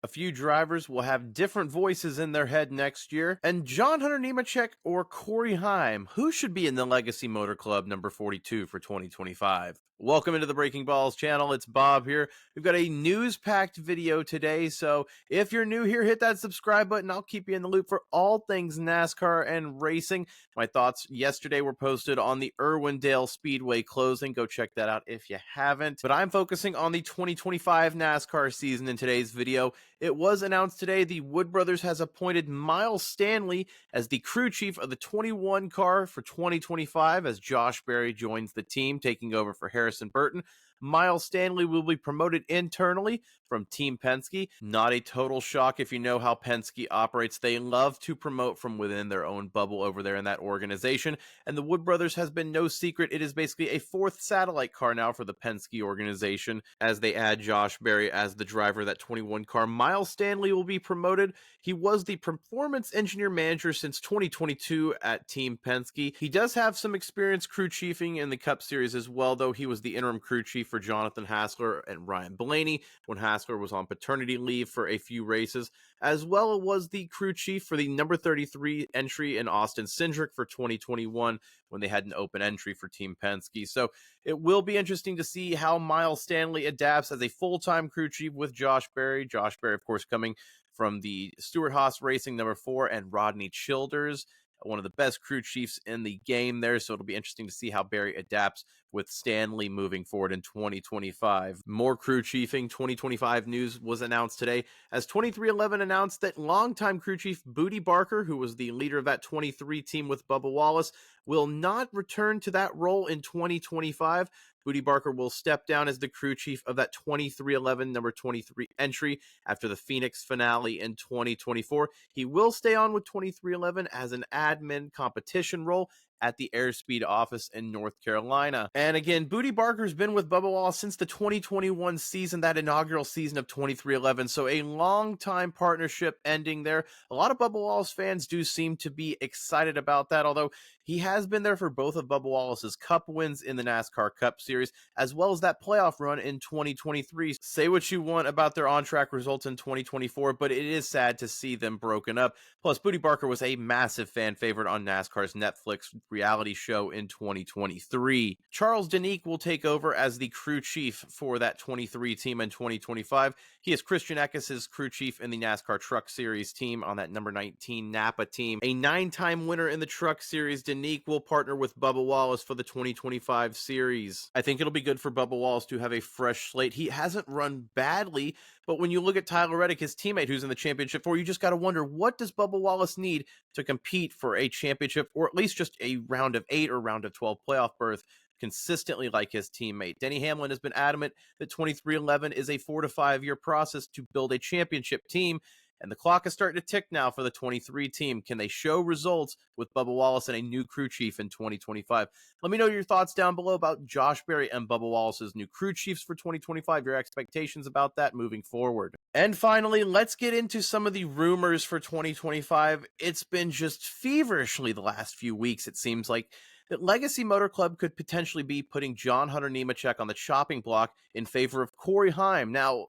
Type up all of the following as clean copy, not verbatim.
A few drivers will have different voices in their head next year. And John Hunter Nemechek or Corey Heim, who should be in the Legacy Motor Club number 42 for 2025? Welcome into the Breaking Balls channel. It's Bob here. We've got a news-packed video today, so if you're new here, hit that subscribe button. I'll keep you in the loop for all things NASCAR and racing. My thoughts yesterday were posted on the Irwindale Speedway closing. Go check that out if you haven't. But I'm focusing on the 2025 NASCAR season in today's video. It was announced today the Wood Brothers has appointed Miles Stanley as the crew chief of the 21 car for 2025 as Josh Berry joins the team, taking over for Harrison Burton. Miles Stanley will be promoted internally from Team Penske. Not a total shock if you know how Penske operates. They love to promote from within their own bubble over there in that organization. And the Wood Brothers has been no secret. It is basically a fourth satellite car now for the Penske organization as they add Josh Berry as the driver of that 21 car. Miles Stanley will be promoted. He was the performance engineer manager since 2022 at Team Penske. He does have some experience crew chiefing in the Cup Series as well, though he was the interim crew chief for Jonathan Hassler and Ryan Blaney when Hassler was on paternity leave for a few races, as well as was the crew chief for the number 33 entry in Austin Cindric for 2021 when they had an open entry for Team Penske. So it will be interesting to see how Miles Stanley adapts as a full-time crew chief with Josh Berry. Josh Berry, of course, coming from the Stewart Haas Racing number 4 and Rodney Childers, one of the best crew chiefs in the game there. So it'll be interesting to see how Berry adapts with Stanley moving forward in 2025. More crew chiefing 2025 news was announced today as 2311 announced that longtime crew chief Booty Barker, who was the leader of that 23 team with Bubba Wallace, will not return to that role in 2025. Booty Barker will step down as the crew chief of that 2311 number 23 entry after the Phoenix finale in 2024. He will stay on with 2311 as an admin competition role at the airspeed office in North Carolina. And again, Booty Barker's been with Bubba Wallace since the 2021 season, that inaugural season of 2311. So a long time partnership ending there. A lot of Bubba Wallace fans do seem to be excited about that, although he has been there for both of Bubba Wallace's Cup wins in the NASCAR Cup Series, as well as that playoff run in 2023. Say what you want about their on-track results in 2024, but it is sad to see them broken up. Plus, Booty Barker was a massive fan favorite on NASCAR's Netflix reality show in 2023. Charles Danique will take over as the crew chief for that 23 team in 2025. He is Christian Eckes' crew chief in the NASCAR Truck Series team on that number 19 Napa team. A 9-time winner in the Truck Series, Danique will partner with Bubba Wallace for the 2025 series. I think it'll be good for Bubba Wallace to have a fresh slate. He hasn't run badly, but when you look at Tyler Reddick, his teammate who's in the championship 4, you just got to wonder, what does Bubba Wallace need to compete for a championship or at least just a round of 8 or round of 12 playoff berth consistently like his teammate? Denny Hamlin has been adamant that 2311 is a 4 to 5 year process to build a championship team, and the clock is starting to tick now for the 23 team. Can they show results with Bubba Wallace and a new crew chief in 2025? Let me know your thoughts down below about Josh Berry and Bubba Wallace's new crew chiefs for 2025, your expectations about that moving forward. And finally, let's get into some of the rumors for 2025. It's been just feverishly the last few weeks, it seems like, that Legacy Motor Club could potentially be putting John Hunter Nemechek on the chopping block in favor of Corey Heim. Now,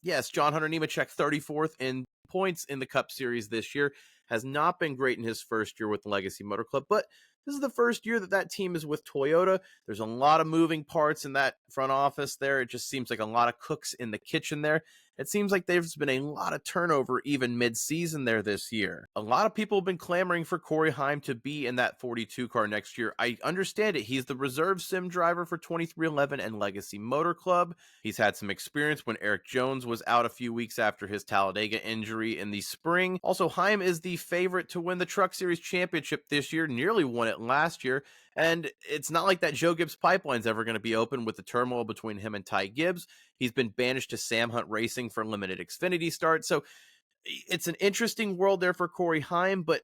yes, John Hunter Nemechek, 34th in points in the Cup Series this year, has not been great in his first year with the Legacy Motor Club, but this is the first year that that team is with Toyota. There's a lot of moving parts in that front office there. It just seems like a lot of cooks in the kitchen there. It seems like there's been a lot of turnover even mid-season there this year. A lot of people have been clamoring for Corey Heim to be in that 42 car next year. I understand it. He's the reserve sim driver for 2311 and Legacy Motor Club. He's had some experience when Eric Jones was out a few weeks after his Talladega injury in the spring. Also, Heim is the favorite to win the Truck Series championship this year, nearly won it last year. And it's not like that Joe Gibbs pipeline's ever going to be open with the turmoil between him and Ty Gibbs. He's been banished to Sam Hunt Racing for limited Xfinity start. So it's an interesting world there for Corey Heim, but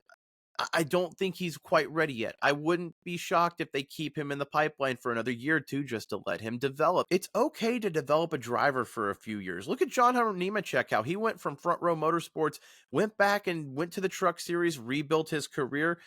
I don't think he's quite ready yet. I wouldn't be shocked if they keep him in the pipeline for another year or two just to let him develop. It's okay to develop a driver for a few years. Look at John Hunter Nemechek, how he went from Front Row Motorsports, went back and went to the Truck Series, rebuilt his career.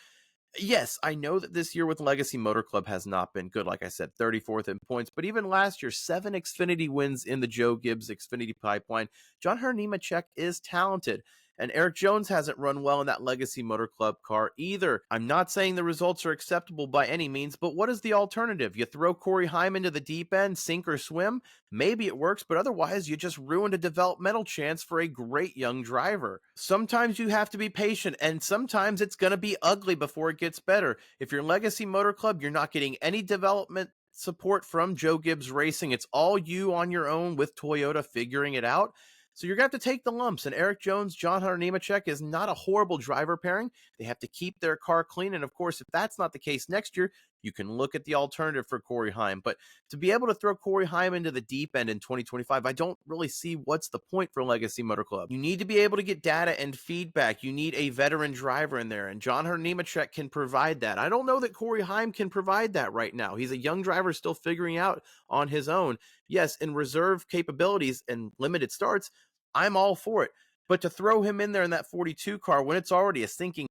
Yes, I know that this year with Legacy Motor Club has not been good. Like I said, 34th in points, but even last year, 7 Xfinity wins in the Joe Gibbs Xfinity pipeline. John Hunter Nemechek is talented. And Eric Jones hasn't run well in that Legacy Motor Club car either. I'm not saying the results are acceptable by any means, but what is the alternative? You throw Corey Heim into the deep end, sink or swim? Maybe it works, but otherwise you just ruined a developmental chance for a great young driver. Sometimes you have to be patient, and sometimes it's going to be ugly before it gets better. If you're Legacy Motor Club, you're not getting any development support from Joe Gibbs Racing. It's all you on your own with Toyota figuring it out. So you're going to have to take the lumps. And Eric Jones, John Hunter Nemechek is not a horrible driver pairing. They have to keep their car clean. And of course, if that's not the case next year, you can look at the alternative for Corey Heim. But to be able to throw Corey Heim into the deep end in 2025, I don't really see what's the point for Legacy Motor Club. You need to be able to get data and feedback. You need a veteran driver in there, and John Hunter Nemechek can provide that. I don't know that Corey Heim can provide that right now. He's a young driver still figuring out on his own. Yes, in reserve capabilities and limited starts, I'm all for it. But to throw him in there in that 42 car when it's already a sinking,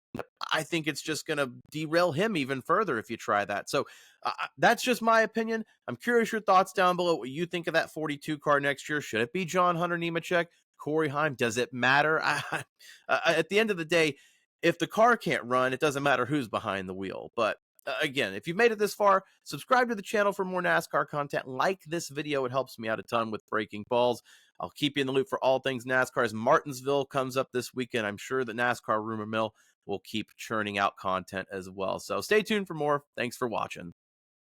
I think it's just going to derail him even further if you try that. So that's just my opinion. I'm curious your thoughts down below, what you think of that 42 car next year. Should it be John Hunter Nemechek, Corey Heim? Does it matter? At the end of the day, if the car can't run, it doesn't matter who's behind the wheel. But again, if you've made it this far, subscribe to the channel for more NASCAR content. Like this video. It helps me out a ton with breaking balls. I'll keep you in the loop for all things NASCAR. As Martinsville comes up this weekend, I'm sure the NASCAR rumor mill will keep churning out content as well. So stay tuned for more. Thanks for watching.